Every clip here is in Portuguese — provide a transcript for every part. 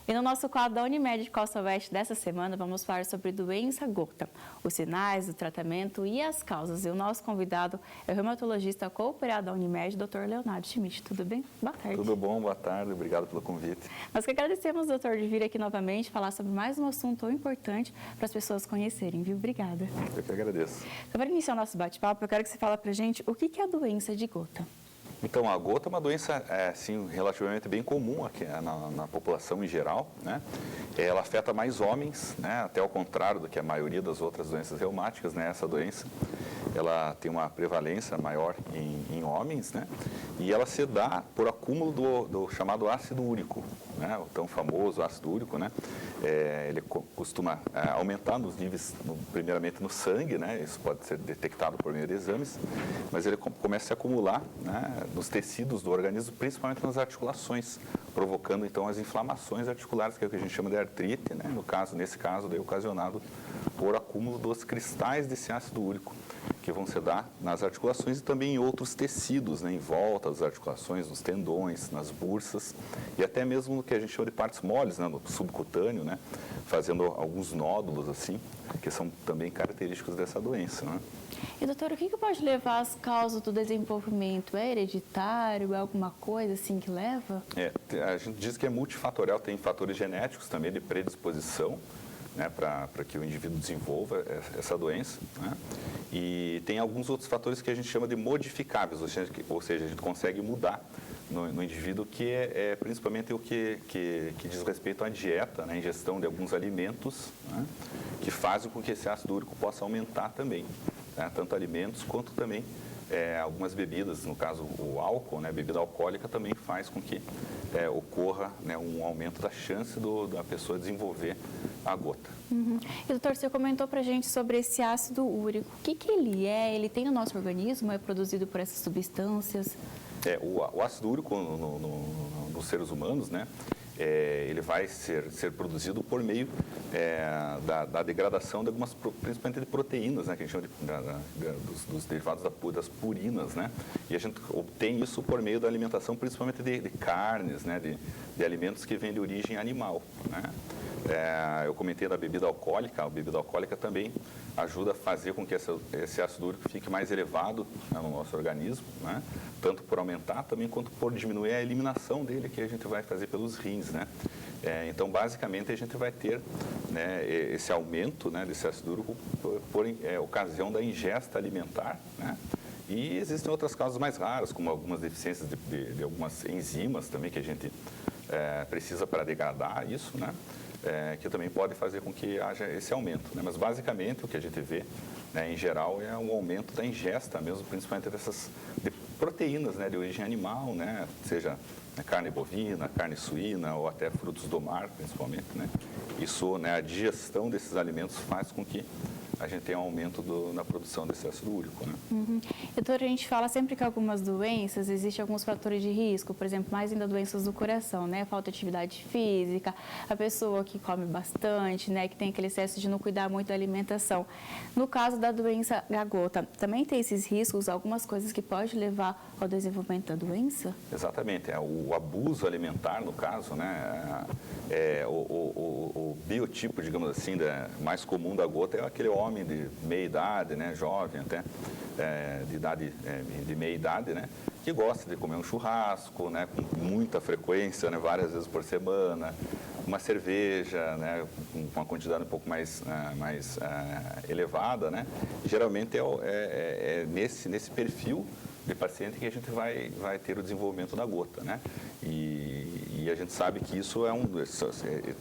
E no nosso quadro da Unimed Costa Oeste dessa semana, vamos falar sobre doença gota, os sinais, o tratamento e as causas. E o nosso convidado é o reumatologista cooperado da Unimed, Dr. Leonardo Schmidt. Tudo bem? Boa tarde. Tudo bom, boa tarde, obrigado pelo convite. Nós que agradecemos, doutor, de vir aqui novamente falar sobre mais um assunto tão importante para as pessoas conhecerem, viu? Obrigada. Eu que agradeço. Então, para iniciar o nosso bate-papo, eu quero que você fale para a gente o que é a doença de gota. Então, a gota é uma doença assim, relativamente bem comum aqui na população em geral, né? Ela afeta mais homens, né? Até ao contrário do que a maioria das outras doenças reumáticas, né? Essa doença, ela tem uma prevalência maior em homens, né? E ela se dá por acúmulo do chamado ácido úrico, né? O tão famoso ácido úrico, né? Ele costuma aumentar nos níveis, primeiramente no sangue, né? Isso pode ser detectado por meio de exames, mas ele começa a se acumular, né, nos tecidos do organismo, principalmente nas articulações, provocando então as inflamações articulares, que é o que a gente chama de artrite, né? Nesse caso, daí, ocasionado por acúmulo dos cristais desse ácido úrico, que vão se dar nas articulações e também em outros tecidos, né, em volta das articulações, nos tendões, nas bursas e até mesmo no que a gente chama de partes moles, né, no subcutâneo, né, fazendo alguns nódulos assim, que são também característicos dessa doença, né? E, doutor, o que pode levar às causas do desenvolvimento? É hereditário? É alguma coisa assim que leva? A gente diz que é multifatorial, tem fatores genéticos também de predisposição, né, para que o indivíduo desenvolva essa doença, né? E tem alguns outros fatores que a gente chama de modificáveis, ou seja, a gente consegue mudar no indivíduo, que é principalmente o que diz respeito à dieta, né, a ingestão de alguns alimentos, né, que fazem com que esse ácido úrico possa aumentar também, né, tanto alimentos quanto também algumas bebidas, no caso o álcool, né, bebida alcoólica também faz com que ocorra, né, um aumento da chance da pessoa desenvolver a gota. Uhum. E, doutor, você comentou pra gente sobre esse ácido úrico. O que ele é? Ele tem no nosso organismo? É produzido por essas substâncias? O ácido úrico nos seres humanos, né, ele vai ser produzido por meio da degradação de algumas, principalmente de proteínas, né, que a gente chama dos derivados das purinas, né, e a gente obtém isso por meio da alimentação, principalmente de carnes, né, de alimentos que vêm de origem animal, né. Eu comentei da bebida alcoólica, a bebida alcoólica também ajuda a fazer com que esse ácido úrico fique mais elevado, né, no nosso organismo, né, tanto por aumentar também quanto por diminuir a eliminação dele, que a gente vai fazer pelos rins, né. Então, basicamente, a gente vai ter, né, esse aumento, né, desse ácido úrico por ocasião da ingesta alimentar, né. E existem outras causas mais raras, como algumas deficiências de algumas enzimas também que a gente precisa para degradar isso, né. Que também pode fazer com que haja esse aumento, né? Mas basicamente o que a gente vê, né, em geral, é um aumento da ingesta mesmo, principalmente de proteínas, né, de origem animal, né, seja carne bovina, carne suína ou até frutos do mar, principalmente, né? Isso, né, a digestão desses alimentos faz com que a gente tem um aumento na produção desse ácido úrico, né? Uhum. Doutor, a gente fala sempre que algumas doenças, existem alguns fatores de risco, por exemplo, mais ainda doenças do coração, né? Falta de atividade física, a pessoa que come bastante, né? Que tem aquele excesso de não cuidar muito da alimentação. No caso da doença da gota, também tem esses riscos, algumas coisas que podem levar ao desenvolvimento da doença? Exatamente, o abuso alimentar, no caso, né? O biotipo, digamos assim, mais comum da gota é aquele homem de meia idade, né, jovem até, de meia idade, né, que gosta de comer um churrasco, né, com muita frequência, né, várias vezes por semana, uma cerveja, né, com uma quantidade um pouco mais elevada, né, e geralmente nesse perfil de paciente que a gente vai ter o desenvolvimento da gota, né? E a gente sabe que isso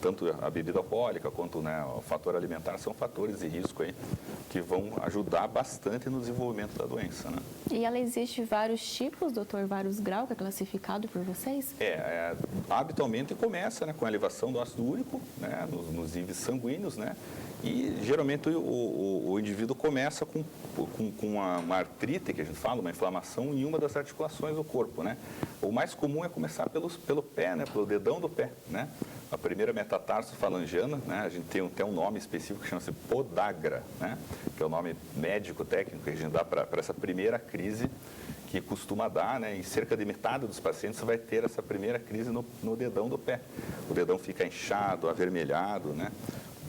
tanto a bebida alcoólica quanto, né, o fator alimentar são fatores de risco aí que vão ajudar bastante no desenvolvimento da doença, né? E ela existe vários tipos, doutor, vários graus, que é classificado por vocês? Habitualmente começa, né, com a elevação do ácido úrico, né, nos níveis sanguíneos, né? E geralmente o indivíduo começa com uma artrite, que a gente fala, uma inflamação em uma das articulações do corpo, né? O mais comum é começar pelo pé, né? Pelo dedão do pé, né? A primeira metatarsofalangiana, né? A gente tem até um nome específico que chama-se podagra, né? Que é o nome médico técnico que a gente dá para essa primeira crise que costuma dar, né? Em cerca de metade dos pacientes vai ter essa primeira crise no dedão do pé. O dedão fica inchado, avermelhado, né?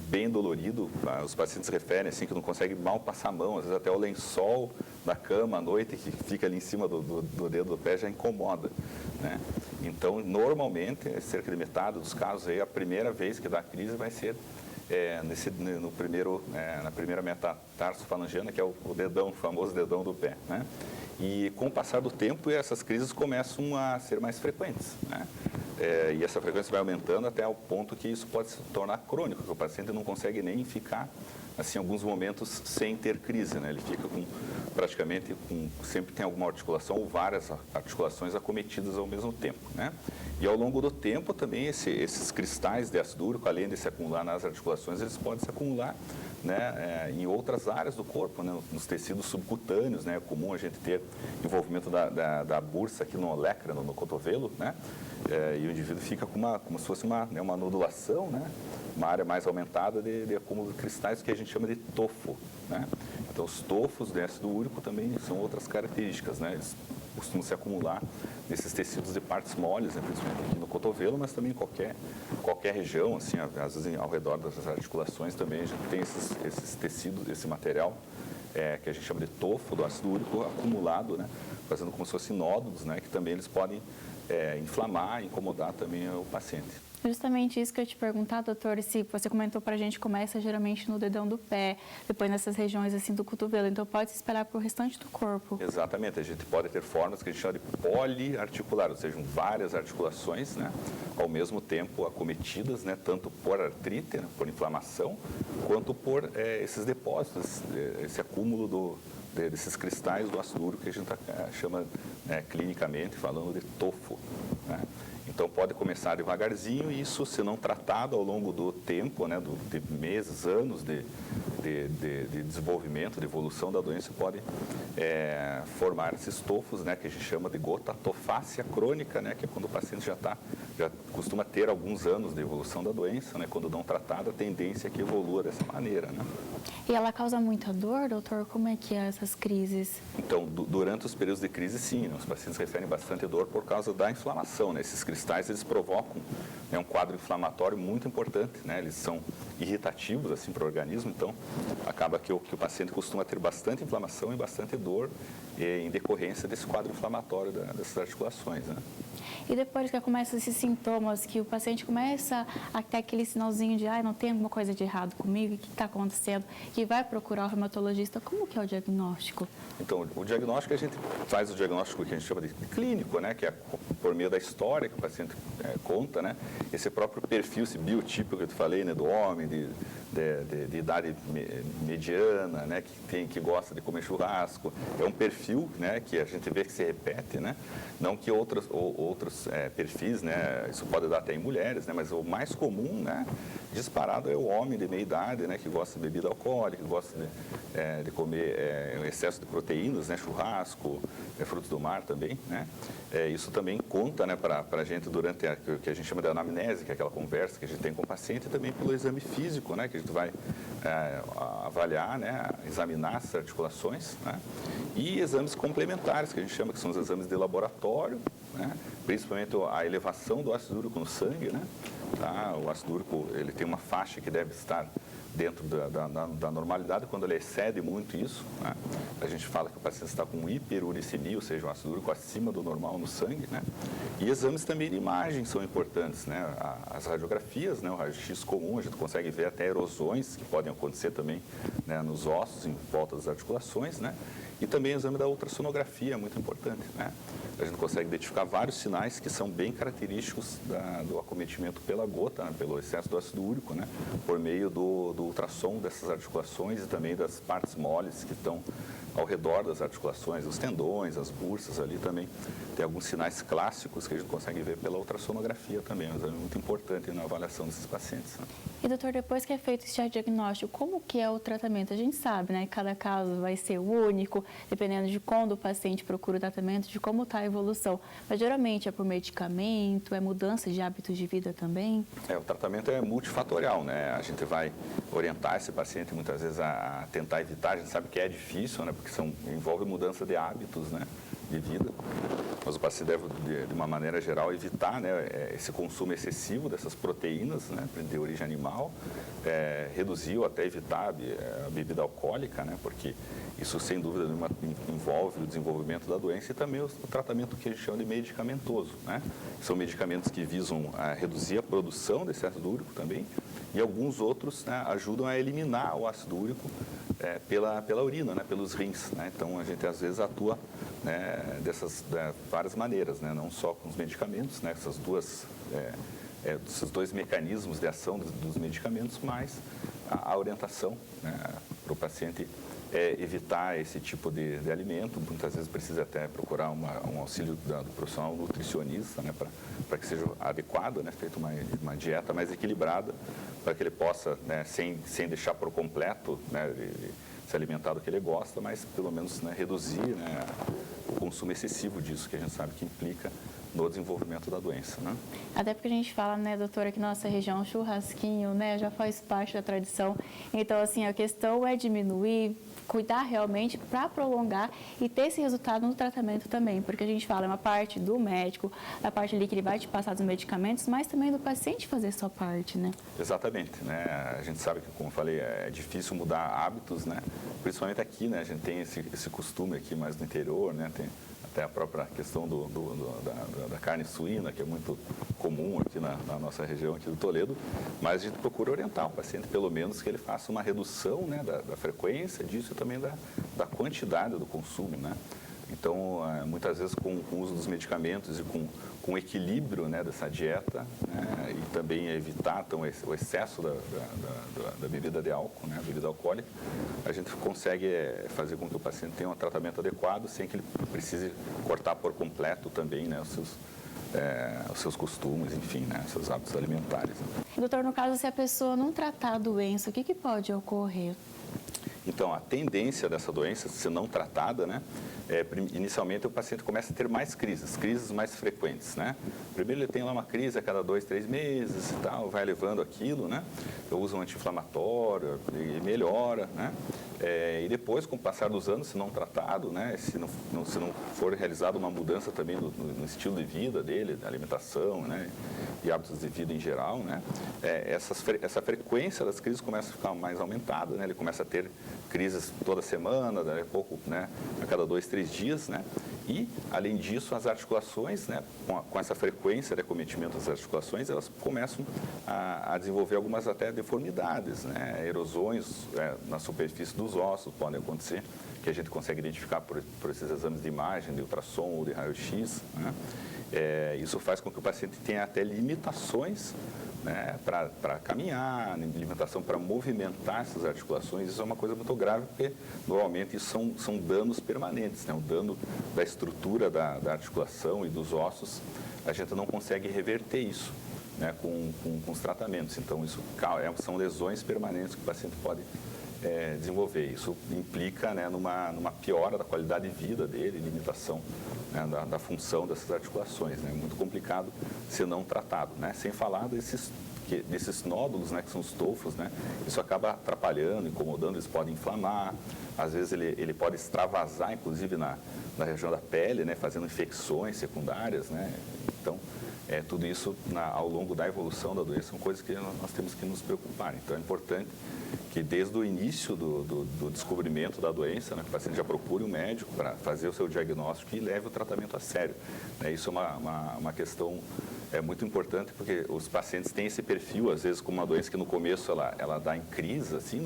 Bem dolorido. Os pacientes referem assim que não conseguem mal passar a mão, às vezes até o lençol da cama à noite que fica ali em cima do dedo do pé já incomoda, né? Então, normalmente, cerca de metade dos casos, aí, a primeira vez que dá crise vai ser na primeira metatarsofalangiana, que é o dedão, o famoso dedão do pé, né? E com o passar do tempo, essas crises começam a ser mais frequentes, né? E essa frequência vai aumentando até o ponto que isso pode se tornar crônico, que o paciente não consegue nem ficar, assim, alguns momentos sem ter crise, né? Ele fica sempre tem alguma articulação ou várias articulações acometidas ao mesmo tempo, né? E ao longo do tempo também esses cristais de ácido úrico, além de se acumular nas articulações, eles podem se acumular, né, em outras áreas do corpo, né, nos tecidos subcutâneos, né? É comum a gente ter envolvimento da bursa aqui no olecrano, no cotovelo, né? E o indivíduo fica como se fosse uma nodulação, né? Uma área mais aumentada de acúmulo de cristais, que a gente chama de tofo, né? Então, os tofos de ácido úrico também são outras características, né? Eles costumam se acumular nesses tecidos de partes moles, né? Principalmente aqui no cotovelo, mas também em qualquer região, assim, às vezes ao redor das articulações também a gente tem esses tecidos, esse material que a gente chama de tofo do ácido úrico acumulado, né? Fazendo como se fossem nódulos, né? Que também eles podem inflamar, incomodar também o paciente. Justamente isso que eu ia te perguntar, doutor, se você comentou pra gente, começa geralmente no dedão do pé, depois nessas regiões assim do cotovelo, então pode se esperar para o restante do corpo. Exatamente, a gente pode ter formas que a gente chama de poliarticular, ou seja, várias articulações, né, ao mesmo tempo acometidas, né, tanto por artrite, né, por inflamação, quanto por esses depósitos, esse acúmulo desses cristais do ácido úrico que a gente chama clinicamente falando de tofo, né? Então, pode começar devagarzinho e isso, se não tratado ao longo do tempo, né, de meses, anos de desenvolvimento, de evolução da doença, pode formar esses tofos, né, que a gente chama de gota tofácea crônica, né, que é quando o paciente já costuma ter alguns anos de evolução da doença, né, quando não tratada, a tendência é que evolua dessa maneira, né. E ela causa muita dor, doutor? Como é que é essas crises? Então, durante os períodos de crise, sim, né, os pacientes referem bastante dor por causa da inflamação, né. Esses cristais, eles provocam, né, um quadro inflamatório muito importante, né, eles são irritativos, assim, para o organismo, então acaba que o paciente costuma ter bastante inflamação e bastante dor em decorrência desse quadro inflamatório dessas articulações, né. E depois que começam esses sintomas, que o paciente começa a ter aquele sinalzinho de não tem alguma coisa de errado comigo, o que está acontecendo, que vai procurar o reumatologista, como que é o diagnóstico? Então, o diagnóstico, a gente faz o diagnóstico que a gente chama de clínico, né, que é por meio da história que o paciente conta, né, esse próprio perfil, esse biotipo que eu te falei, né, do homem, de idade mediana, né, que gosta de comer churrasco, é um perfil, né, que a gente vê que se repete, né, não que outros perfis, né, isso pode dar até em mulheres, né, mas o mais comum, né, disparado é o homem de meia idade, né, que gosta de bebida alcoólica, que gosta de comer excesso de proteínas, né, churrasco, frutos do mar também, né. Isso também conta, né, para a gente durante o que a gente chama de anamnese, que é aquela conversa que a gente tem com o paciente, e também pelo exame físico, né, que a gente vai avaliar, né, examinar essas articulações, né, e exames complementares, que a gente chama que são os exames de laboratório, né, principalmente a elevação do ácido úrico no sangue, né, tá? O ácido úrico, ele tem uma faixa que deve estar dentro da normalidade. Quando ele excede muito isso, né, a gente fala que o paciente está com hiperuricemia, ou seja, o ácido úrico acima do normal no sangue, né? E exames também de imagem são importantes, né? As radiografias, né, o raio-x comum, a gente consegue ver até erosões que podem acontecer também, né, nos ossos, em volta das articulações, né? E também o exame da ultrassonografia é muito importante, né? A gente consegue identificar vários sinais que são bem característicos do acometimento pela gota, né, pelo excesso do ácido úrico, né, por meio do ultrassom dessas articulações e também das partes moles que estão ao redor das articulações, os tendões, as bursas ali também. Tem alguns sinais clássicos que a gente consegue ver pela ultrassonografia também, mas é muito importante na avaliação desses pacientes, né? E, doutor, depois que é feito esse diagnóstico, como que é o tratamento? A gente sabe, né? Cada caso vai ser único, dependendo de quando o paciente procura o tratamento, de como está a evolução. Mas, geralmente, é por medicamento, é mudança de hábitos de vida também? O tratamento é multifatorial, né? A gente vai orientar esse paciente, muitas vezes, a tentar evitar. A gente sabe que é difícil, né? Porque envolve mudança de hábitos, né? de vida. Mas o paciente deve, de uma maneira geral, evitar, né, esse consumo excessivo dessas proteínas, né, de origem animal, reduzir ou até evitar a bebida alcoólica, né, porque isso, sem dúvida nenhuma, envolve o desenvolvimento da doença e também o tratamento que a gente chama de medicamentoso, né? São medicamentos que visam reduzir a produção desse ácido úrico também, e alguns outros, né, ajudam a eliminar o ácido úrico pela urina, né, pelos rins, né? Então, a gente às vezes atua, né, dessas várias maneiras, né? Não só com os medicamentos, né, esses dois mecanismos de ação dos medicamentos, mas a orientação, né, para o paciente evitar esse tipo de alimento. Muitas vezes precisa até procurar um auxílio do profissional nutricionista, né, para que seja adequado, né, feita uma dieta mais equilibrada, para que ele possa, né, sem deixar por completo, né, se alimentar do que ele gosta, mas pelo menos, né, reduzir, né, o consumo excessivo disso, que a gente sabe que implica no desenvolvimento da doença, né? Até porque a gente fala, né, doutora, que nossa região, churrasquinho, né, já faz parte da tradição. Então, assim, a questão é diminuir, cuidar realmente para prolongar e ter esse resultado no tratamento também, porque a gente fala, é uma parte do médico, a parte ali que ele vai te passar dos medicamentos, mas também do paciente fazer a sua parte, né? Exatamente, né? A gente sabe que, como eu falei, é difícil mudar hábitos, né? Principalmente aqui, né? A gente tem esse costume aqui mais no interior, né? Tem até a própria questão da carne suína, que é muito comum aqui na nossa região aqui do Toledo, mas a gente procura orientar o paciente, pelo menos, que ele faça uma redução, né, da frequência disso e também da quantidade do consumo, né? Então, muitas vezes com o uso dos medicamentos e com o equilíbrio, né, dessa dieta, né, e também evitar então, o excesso da bebida de álcool, né, a bebida alcoólica, a gente consegue fazer com que o paciente tenha um tratamento adequado sem que ele precise cortar por completo também, né, os seus costumes, enfim, né, seus hábitos alimentares. Né. Doutor, no caso, se a pessoa não tratar a doença, o que pode ocorrer? Então, a tendência dessa doença, se não tratada, né, inicialmente o paciente começa a ter mais crises mais frequentes, né? Primeiro ele tem lá uma crise a cada 2, 3 meses e tal, vai levando aquilo, né? Eu uso um anti-inflamatório e melhora, né? E depois, com o passar dos anos, se não tratado, né, se não for realizada uma mudança também no estilo de vida dele, da alimentação, né, e hábitos de vida em geral, né, essa frequência das crises começa a ficar mais aumentada, né, ele começa a ter crises toda semana, daí a pouco, né, a cada 2, 3 dias, né, e, além disso, as articulações, né, com essa frequência de acometimento das articulações, elas começam a desenvolver algumas até deformidades, né, erosões na superfície dos ossos podem acontecer, que a gente consegue identificar por esses exames de imagem, de ultrassom ou de raio-x, né. Isso faz com que o paciente tenha até limitações, né, para caminhar, limitação para movimentar essas articulações. Isso é uma coisa muito grave, porque normalmente isso são danos permanentes, né? O dano da estrutura da articulação e dos ossos, a gente não consegue reverter isso, né, com os tratamentos. Então, isso são lesões permanentes que o paciente pode desenvolver. Isso implica, né, numa piora da qualidade de vida dele, limitação, né, da função dessas articulações. Né? É muito complicado se não tratado, né? Sem falar desses nódulos, né, que são os tofos, né? Isso acaba atrapalhando, incomodando, eles podem inflamar, às vezes ele pode extravasar, inclusive na região da pele, né, fazendo infecções secundárias, né? Então, tudo isso ao longo da evolução da doença são coisas que nós temos que nos preocupar. Então, é importante que desde o início do descobrimento da doença, né, que o paciente já procure um médico para fazer o seu diagnóstico e leve o tratamento a sério. Né? Isso é uma questão muito importante, porque os pacientes têm esse perfil, às vezes, com uma doença que no começo ela dá em crise, assim,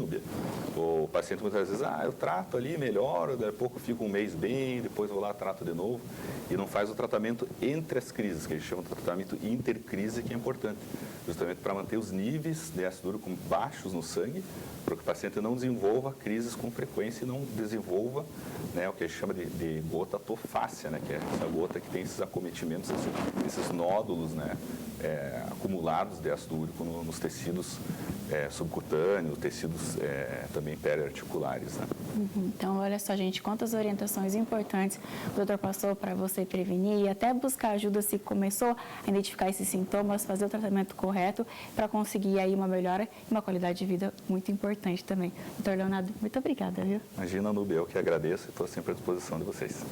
o paciente muitas vezes, eu trato ali, melhoro, daí a pouco fico um mês bem, depois vou lá, trato de novo, e não faz o tratamento entre as crises, que a gente chama de tratamento intercrise, que é importante, justamente para manter os níveis de ácido úrico baixos no sangue, para que o paciente não desenvolva crises com frequência e não desenvolva, né, o que a gente chama de gota tofácea, né, que é essa gota que tem esses acometimentos, esses nódulos, né, acumulados de ácido úrico nos tecidos subcutâneos, tecidos também periarticulares. Né? Então, olha só, gente, quantas orientações importantes o doutor passou para você prevenir e até buscar ajuda se começou a identificar esses sintomas, fazer o tratamento correto para conseguir aí uma melhora e uma qualidade de vida muito importante também. Doutor Leonardo, muito obrigada, viu? Imagina, Nubia, eu que agradeço e estou sempre à disposição de vocês.